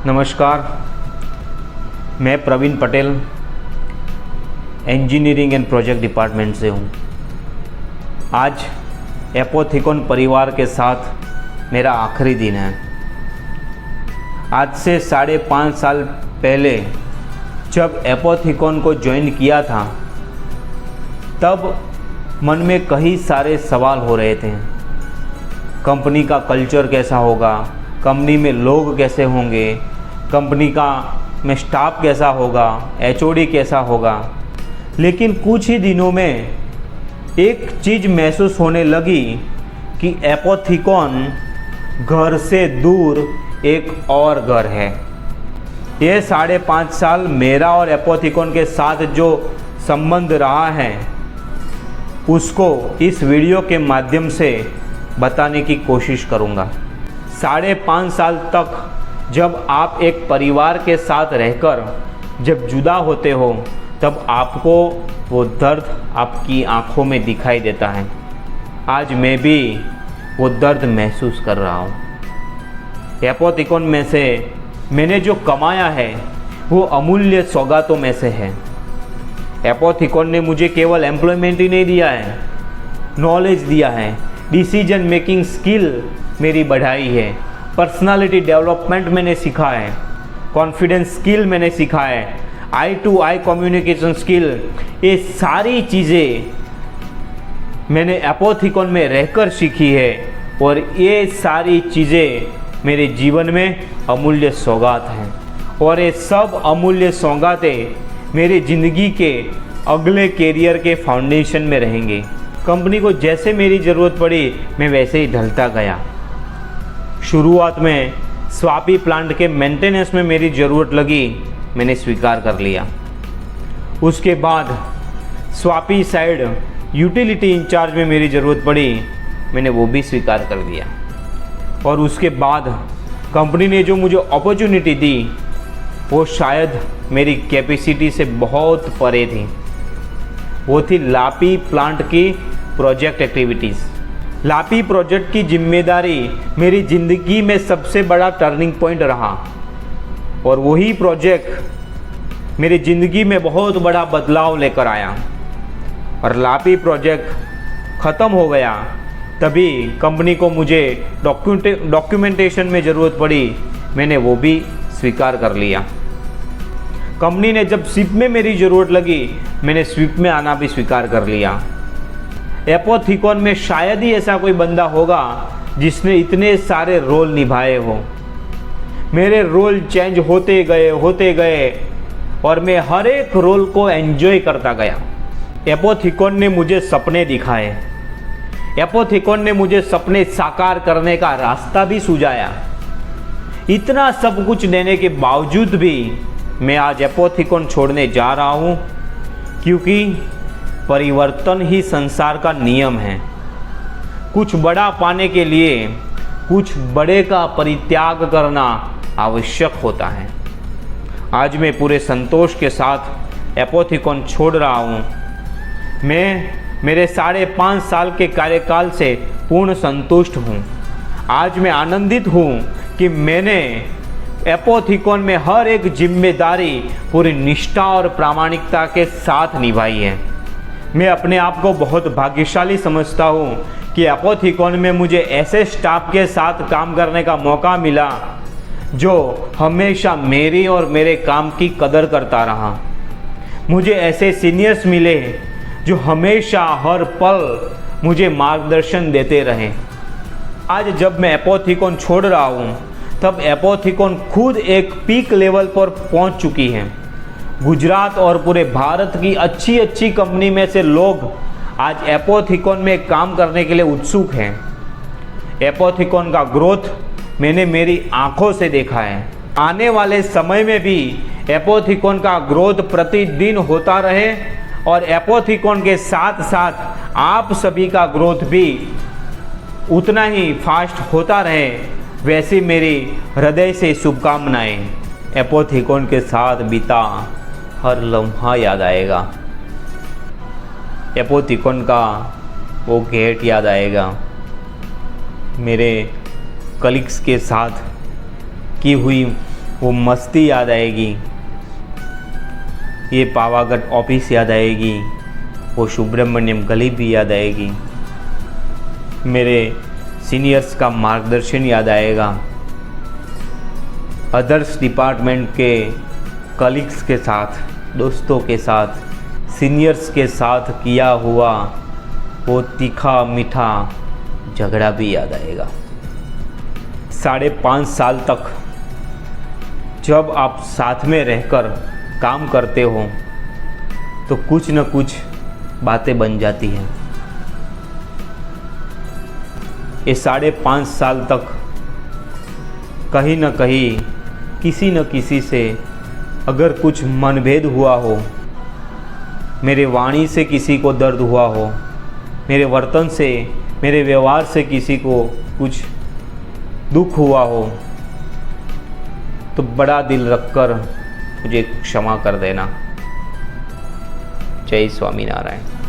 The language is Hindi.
नमस्कार, मैं Praveen Patel engineering and project department से हूँ। आज एपोथिकॉन परिवार के साथ मेरा आखिरी दिन है। आज से 5.5 साल पहले जब एपोथिकॉन को ज्वाइन किया था, तब मन में कई सारे सवाल हो रहे थे। कंपनी का कल्चर कैसा होगा, कंपनी में लोग कैसे होंगे, कंपनी का में स्टाफ कैसा होगा, एचओडी कैसा होगा। लेकिन कुछ ही दिनों में एक चीज़ महसूस होने लगी कि एपोथिकॉन घर से दूर एक और घर है। ये 5.5 साल मेरा और एपोथिकॉन के साथ जो संबंध रहा है, उसको इस वीडियो के माध्यम से बताने की कोशिश करूँगा। 5.5 साल तक जब आप एक परिवार के साथ रहकर जब जुदा होते हो, तब आपको वो दर्द आपकी आंखों में दिखाई देता है। आज मैं भी वो दर्द महसूस कर रहा हूँ। एपोथिकॉन में से मैंने जो कमाया है वो अमूल्य सौगातों में से है। एपोथिकॉन ने मुझे केवल एम्प्लॉयमेंट ही नहीं दिया है, नॉलेज दिया है, डिसीजन मेकिंग स्किल मेरी बढ़ाई है, पर्सनालिटी डेवलपमेंट मैंने सीखा है, कॉन्फिडेंस स्किल मैंने सीखा है, आई टू आई कम्युनिकेशन स्किल। ये सारी चीज़ें मैंने एपोथिकॉन में रहकर सीखी है और ये सारी चीज़ें मेरे जीवन में अमूल्य सौगात हैं। और ये सब अमूल्य सौगातें मेरी ज़िंदगी के अगले कैरियर के फाउंडेशन में रहेंगे। कंपनी को जैसे मेरी ज़रूरत पड़ी, मैं वैसे ही ढलता गया। शुरुआत में स्वापी प्लांट के मेंटेनेंस में मेरी ज़रूरत लगी, मैंने स्वीकार कर लिया। उसके बाद स्वापी साइड यूटिलिटी इंचार्ज में मेरी ज़रूरत पड़ी, मैंने वो भी स्वीकार कर दिया। और उसके बाद कंपनी ने जो मुझे अपॉर्चुनिटी दी, वो शायद मेरी कैपेसिटी से बहुत परे थी। वो थी लापी प्लांट की प्रोजेक्ट एक्टिविटीज़। लापी प्रोजेक्ट की जिम्मेदारी मेरी ज़िंदगी में सबसे बड़ा टर्निंग पॉइंट रहा और वही प्रोजेक्ट मेरी ज़िंदगी में बहुत बड़ा बदलाव लेकर आया। और लापी प्रोजेक्ट ख़त्म हो गया, तभी कंपनी को मुझे डॉक्यूमेंटेशन में ज़रूरत पड़ी, मैंने वो भी स्वीकार कर लिया। कंपनी ने जब स्विप में मेरी ज़रूरत लगी, मैंने स्विप में आना भी स्वीकार कर लिया। एपोथिकॉन में शायद ही ऐसा कोई बंदा होगा जिसने इतने सारे रोल निभाए हो। मेरे रोल चेंज होते गए और मैं हर एक रोल को एंजॉय करता गया। एपोथिकॉन ने मुझे सपने दिखाए, एपोथिकॉन ने मुझे सपने साकार करने का रास्ता भी सुझाया। इतना सब कुछ देने के बावजूद भी मैं आज एपोथिकॉन छोड़ने जा रहा हूँ, क्योंकि परिवर्तन ही संसार का नियम है। कुछ बड़ा पाने के लिए कुछ बड़े का परित्याग करना आवश्यक होता है। आज मैं पूरे संतोष के साथ एपोथिकॉन छोड़ रहा हूँ। मैं मेरे 5.5 साल के कार्यकाल से पूर्ण संतुष्ट हूँ। आज मैं आनंदित हूँ कि मैंने एपोथिकॉन में हर एक जिम्मेदारी पूरी निष्ठा और प्रामाणिकता के साथ निभाई है। मैं अपने आप को बहुत भाग्यशाली समझता हूँ कि एपोथिकॉन में मुझे ऐसे स्टाफ के साथ काम करने का मौका मिला जो हमेशा मेरी और मेरे काम की कदर करता रहा। मुझे ऐसे सीनियर्स मिले जो हमेशा हर पल मुझे मार्गदर्शन देते रहे। आज जब मैं एपोथिकॉन छोड़ रहा हूँ, तब एपोथिकॉन खुद एक पीक लेवल पर पहुँच चुकी है। गुजरात और पूरे भारत की अच्छी कंपनी में से लोग आज एपोथिकॉन में काम करने के लिए उत्सुक हैं। एपोथिकॉन का ग्रोथ मैंने मेरी आंखों से देखा है। आने वाले समय में भी एपोथिकॉन का ग्रोथ प्रतिदिन होता रहे और एपोथिकॉन के साथ साथ आप सभी का ग्रोथ भी उतना ही फास्ट होता रहे, वैसी मेरी हृदय से शुभकामनाएं। एपोथिकॉन के साथ बीता हर लम्हा याद आएगा। एपोथिकॉन का वो गेट याद आएगा। मेरे कलीग्स के साथ की हुई वो मस्ती याद आएगी, ये पावागढ़ ऑफिस याद आएगी, वो सुब्रमण्यम गली भी याद आएगी, मेरे सीनियर्स का मार्गदर्शन याद आएगा, अदर्स डिपार्टमेंट के कलीग्स के साथ, दोस्तों के साथ, सीनियर्स के साथ किया हुआ वो तीखा मीठा झगड़ा भी याद आएगा। 5.5 साल तक जब आप साथ में रहकर काम करते हो तो कुछ न कुछ बातें बन जाती हैं। ये 5.5 साल तक कहीं न कहीं किसी न किसी से अगर कुछ मनभेद हुआ हो, मेरे वाणी से किसी को दर्द हुआ हो, मेरे वर्तन से, मेरे व्यवहार से किसी को कुछ दुख हुआ हो, तो बड़ा दिल रखकर मुझे क्षमा कर देना। जय स्वामीनारायण।